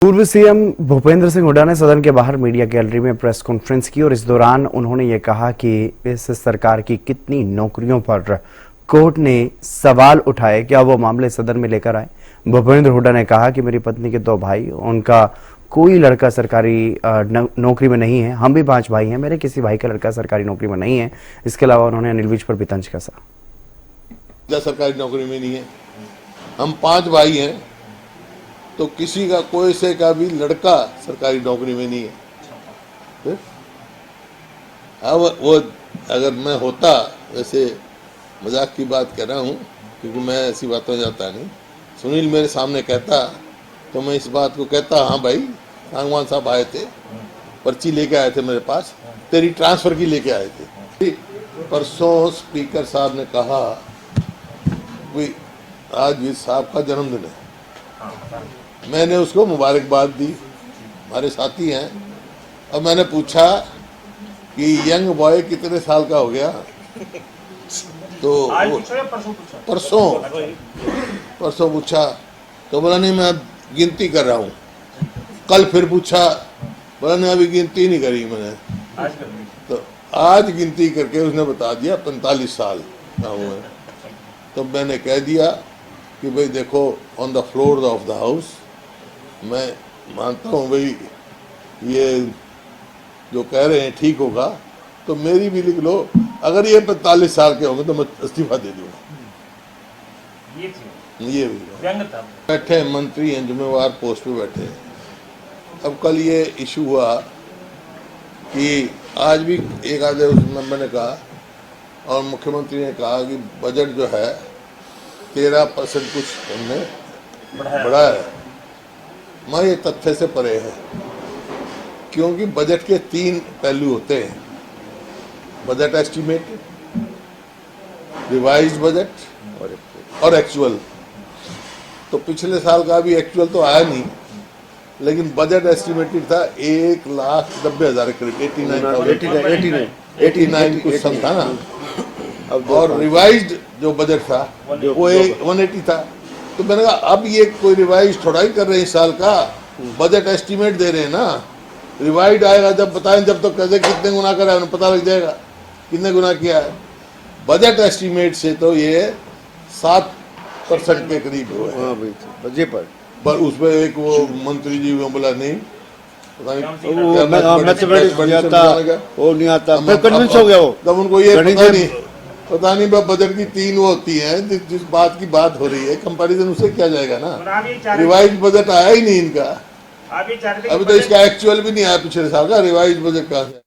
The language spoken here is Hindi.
पूर्व सीएम भूपेंद्र सिंह हुड्डा ने सदन के बाहर मीडिया गैलरी में प्रेस कॉन्फ्रेंस की और इस दौरान उन्होंने ये कहा कि इस सरकार की कितनी नौकरियों पर कोर्ट ने सवाल उठाए, क्या वो मामले सदन में लेकर आए। भूपेंद्र हुड्डा ने कहा कि मेरी पत्नी के 2 भाई, उनका कोई लड़का सरकारी नौकरी में नहीं है। हम भी 5 भाई हैं, मेरे किसी भाई का लड़का सरकारी नौकरी में नहीं है। इसके अलावा उन्होंने अनिल विज पर भी तंज कसा। सरकारी नौकरी में नहीं है, हम 5 भाई हैं, तो किसी का कोई से का भी लड़का सरकारी नौकरी में नहीं है। अब वो अगर मैं होता, वैसे मजाक की बात कर रहा हूँ क्योंकि मैं ऐसी बातों में जाता नहीं, सुनील मेरे सामने कहता तो मैं इस बात को कहता, हाँ भाई सांगवान साहब आए थे, पर्ची लेके आए थे मेरे पास, तेरी ट्रांसफर की लेके आए थे। परसों स्पीकर साहब ने कहा कि आज विज साहब का जन्मदिन है, मैंने उसको मुबारकबाद दी, हमारे साथी हैं। अब मैंने पूछा कि यंग बॉय कितने साल का हो गया, तो परसों पूछा तो बोला नहीं मैं गिनती कर रहा हूँ। कल फिर पूछा, बोला नहीं अभी गिनती नहीं करी मैंने। तो आज गिनती करके उसने बता दिया 45 साल का हूँ। तो मैंने कह दिया कि भाई देखो, on the floor of the house, मैं मानता हूँ भाई ये जो कह रहे हैं ठीक होगा, तो मेरी भी लिख लो, अगर ये 45 साल के होंगे तो मैं इस्तीफा दे दूंगा। ये भी बैठे मंत्री हैं, जिम्मेवार पोस्ट पे बैठे हैं। अब कल ये इशू हुआ कि आज भी एक आधे उस मेंबर ने कहा और मुख्यमंत्री ने कहा कि बजट जो है 13% कुछ हमने बढ़ाया है। मैं ये तथ्य से परे है, क्योंकि बजट के 3 पहलू होते हैं, बजट एस्टिमेट, रिवाइज्ड बजट और एक्चुअल। तो पिछले साल का भी एक्चुअल तो आया नहीं, लेकिन बजट एस्टिमेटेड था 1,90,000 करीब, 89 कुछ सम था ना। और रिवाइज्ड जो बजट था वो 180 था। तो मैंने कहा अब ये कोई रिवाइज थोड़ा ही कर रहे हैं, इस साल का बजट एस्टिमेट दे रहे हैं ना। रिवाइज आएगा जब बताएं, जब तो कैसे कितने गुना करा है उन्हें पता लग जाएगा कितने गुना किया है। बजट एस्टिमेट से तो ये 7% के करीब हुआ है बजट पर उसमें एक वो मंत्री जी वो बोला नहीं, पता नहीं वो नहीं आता, कन्विंस हो गया वो। तब उनको ये पता नहीं बजट की 3 वो होती है, जिस बात की बात हो रही है कंपैरिजन उससे किया जाएगा ना। रिवाइज बजट आया ही नहीं इनका, अभी तो इसका एक्चुअल भी नहीं आया पिछले साल का, रिवाइज बजट कहाँ से।